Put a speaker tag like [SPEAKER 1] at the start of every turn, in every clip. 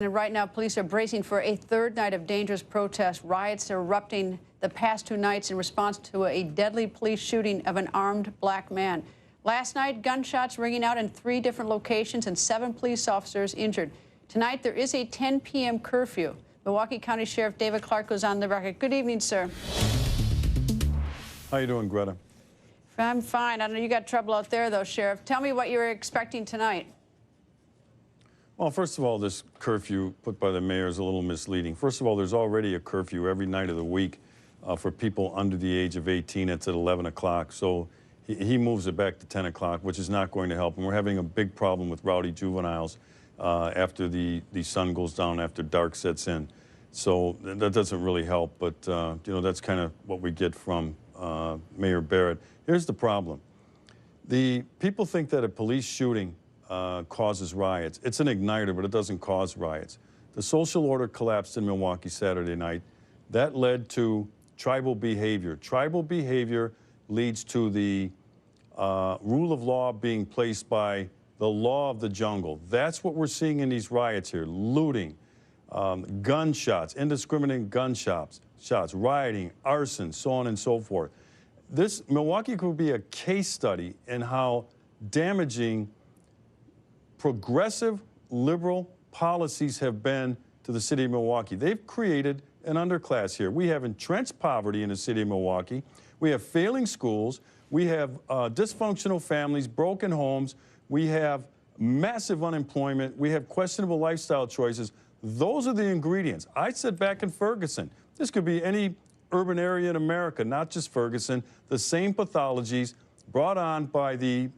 [SPEAKER 1] And right now, police are bracing for a third night of dangerous protest. Riots are erupting the past 2 nights in response to a deadly police shooting of an armed black man. Last night, gunshots ringing out in 3 different locations and 7 police officers injured. Tonight, there is a 10 p.m. curfew. Milwaukee County Sheriff David Clarke goes on the record. Good evening, sir.
[SPEAKER 2] How you doing, Greta?
[SPEAKER 1] I'm fine. I know you got trouble out there, though, Sheriff. Tell me what you're expecting tonight.
[SPEAKER 2] Well, first of all, this curfew put by the mayor is a little misleading. First of all, there's already a curfew every night of the week for people under the age of 18. It's at 11 o'clock. So he moves it back to 10 o'clock, which is not going to help. And we're having a big problem with rowdy juveniles after the sun goes down, after dark sets in. So that doesn't really help. But, you know, that's kind of what we get from Mayor Barrett. Here's the problem. The people think that a police shooting causes riots. It's an igniter, but it doesn't cause riots. The social order collapsed in Milwaukee Saturday night. That led to tribal behavior. Tribal behavior leads to the rule of law being placed by the law of the jungle. That's what we're seeing in these riots here. Looting, gunshots, indiscriminate gunshots, rioting, arson, so on and so forth. This Milwaukee could be a case study in how damaging progressive liberal policies have been to the city of Milwaukee. They've created an underclass here. We have entrenched poverty in the city of Milwaukee. We have failing schools. We have dysfunctional families, broken homes. We have massive unemployment. We have questionable lifestyle choices. Those are the ingredients. I said back in Ferguson, this could be any urban area in America, not just Ferguson. The same pathologies brought on by the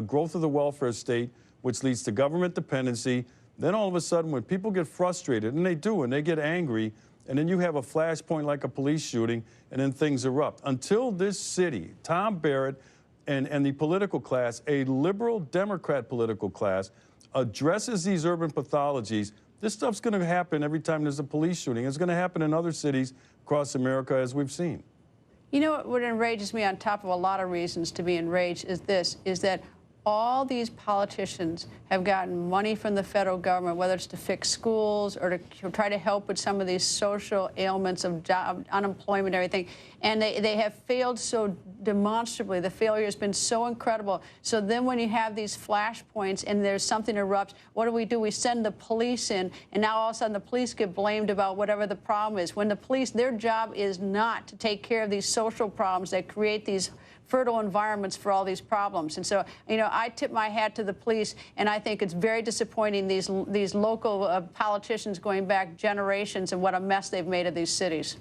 [SPEAKER 2] growth of the welfare state, which leads to government dependency. Then all of a sudden, when people get frustrated, and they do, and they get angry, and then you have a flashpoint like a police shooting, and then things erupt. Until this city, Tom Barrett and the political class, a liberal Democrat political class, addresses these urban pathologies, this stuff's going to happen every time there's a police shooting. It's going to happen in other cities across America, as we've seen.
[SPEAKER 1] You know what enrages me, on top of a lot of reasons to be enraged, is that all these politicians have gotten money from the federal government, whether it's to fix schools or to try to help with some of these social ailments of job, unemployment, everything. And they have failed so demonstrably. The failure has been so incredible. So then when you have these flashpoints and there's something erupts, what do? We send the police in, and now all of a sudden the police get blamed about whatever the problem is. When the police, their job is not to take care of these social problems that create these fertile environments for all these problems. And so, you know, I tip my hat to the police, and I think it's very disappointing, these local politicians going back generations, and what a mess they've made of these cities.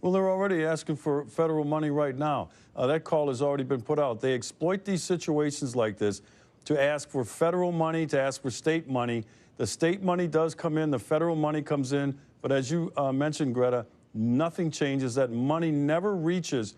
[SPEAKER 2] Well, they're already asking for federal money right now. That call has already been put out. They exploit these situations like this to ask for federal money, to ask for state money. The state money does come in, the federal money comes in, but as you mentioned, Greta, nothing changes. That money never reaches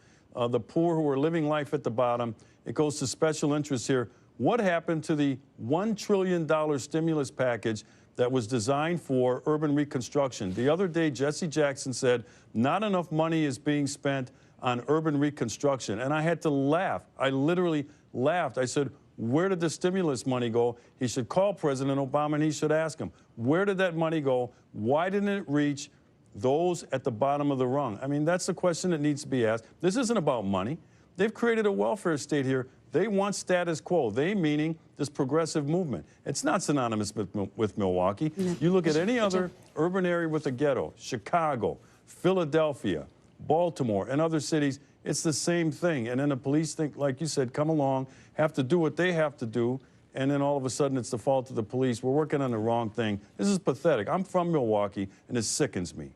[SPEAKER 2] the poor who are living life at the bottom. It goes to special interests here. What happened to the $1 trillion stimulus package that was designed for urban reconstruction? The other day, Jesse Jackson said, not enough money is being spent on urban reconstruction. And I had to laugh. I literally laughed. I said, where did the stimulus money go? He should call President Obama and he should ask him, where did that money go? Why didn't it reach those at the bottom of the rung? I mean, that's the question that needs to be asked. This isn't about money. They've created a welfare state here. They want status quo. They meaning this progressive movement. It's not synonymous with Milwaukee. You look at any other urban area with a ghetto, Chicago, Philadelphia, Baltimore, and other cities, it's the same thing. And then the police think, like you said, come along, have to do what they have to do, and then all of a sudden it's the fault of the police. We're working on the wrong thing. This is pathetic. I'm from Milwaukee, and it sickens me.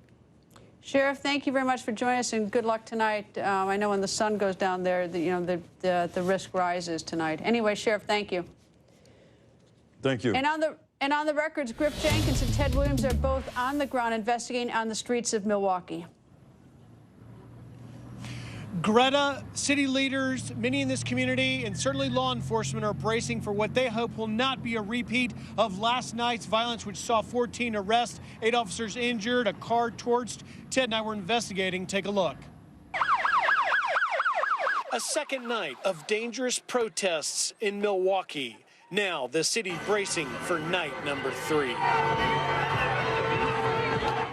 [SPEAKER 1] Sheriff, thank you very much for joining us, and good luck tonight. I know when the sun goes down there, the risk rises tonight. Anyway, Sheriff, thank you.
[SPEAKER 2] Thank you.
[SPEAKER 1] And on the records, Griff Jenkins and Ted Williams are both on the ground investigating on the streets of Milwaukee.
[SPEAKER 3] Greta, city leaders, many in this community, and certainly law enforcement are bracing for what they hope will not be a repeat of last night's violence, which saw 14 arrests, 8 officers injured, a car torched. Ted and I were investigating. Take a look. A second night of dangerous protests in Milwaukee. Now, the city bracing for night number 3.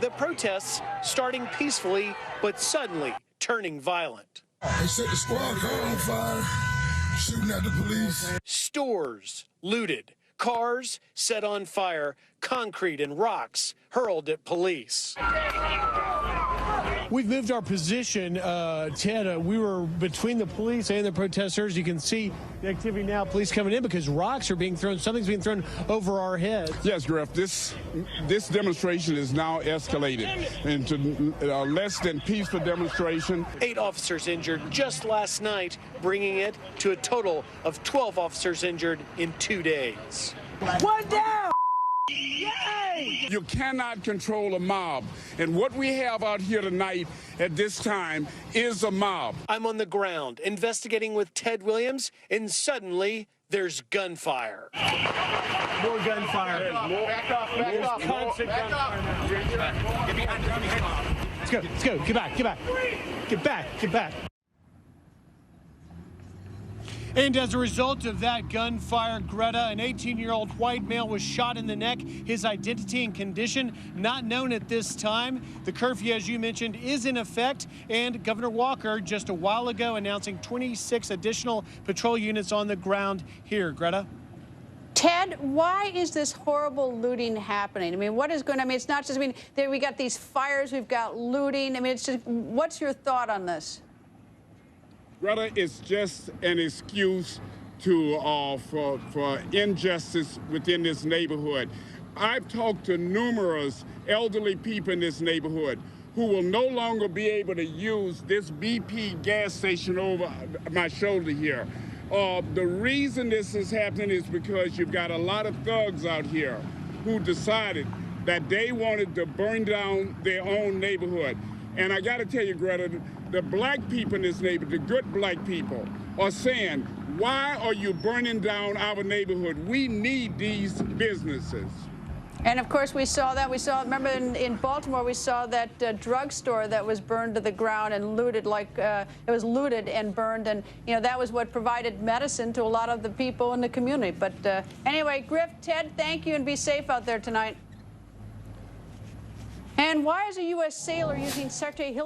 [SPEAKER 3] The protests starting peacefully, but suddenly turning violent.
[SPEAKER 4] They set the squad car on fire, shooting at the police.
[SPEAKER 3] Stores looted, cars set on fire, concrete and rocks hurled at police. We've moved our position, Ted. We were between the police and the protesters. You can see the activity now, police coming in because rocks are being thrown. Something's being thrown over our heads.
[SPEAKER 5] Yes, Griff, this demonstration is now escalated into less than peaceful demonstration.
[SPEAKER 3] 8 officers injured just last night, bringing it to a total of 12 officers injured in 2 days.
[SPEAKER 6] One down!
[SPEAKER 5] You cannot control a mob. And what we have out here tonight at this time is a mob.
[SPEAKER 3] I'm on the ground investigating with Ted Williams, and suddenly there's gunfire. More gunfire.
[SPEAKER 5] Back off, back off.
[SPEAKER 3] Constant gunfire now. Let's go, let's go. Get back, get back. Get back, get back. And as a result of that gunfire, Greta, an 18-year-old white male was shot in the neck. His identity and condition not known at this time. The curfew, as you mentioned, is in effect. And Governor Walker just a while ago announcing 26 additional patrol units on the ground here. Greta?
[SPEAKER 1] Ted, why is this horrible looting happening? I mean, what is going on? I mean, it's not just, we got these fires, we've got looting. I mean, it's just, what's your thought on this?
[SPEAKER 5] Greta, it's just an excuse for injustice within this neighborhood. I've talked to numerous elderly people in this neighborhood who will no longer be able to use this BP gas station over my shoulder here. The reason this is happening is because you've got a lot of thugs out here who decided that they wanted to burn down their own neighborhood. And I got to tell you, Greta, the black people in this neighborhood, the good black people, are saying, why are you burning down our neighborhood? We need these businesses.
[SPEAKER 1] And of course, we saw that. Remember in Baltimore, we saw that drugstore that was burned to the ground and looted, it was looted and burned. And, that was what provided medicine to a lot of the people in the community. But anyway, Griff, Ted, thank you, and be safe out there tonight. And why is a U.S. sailor using Secretary Hillary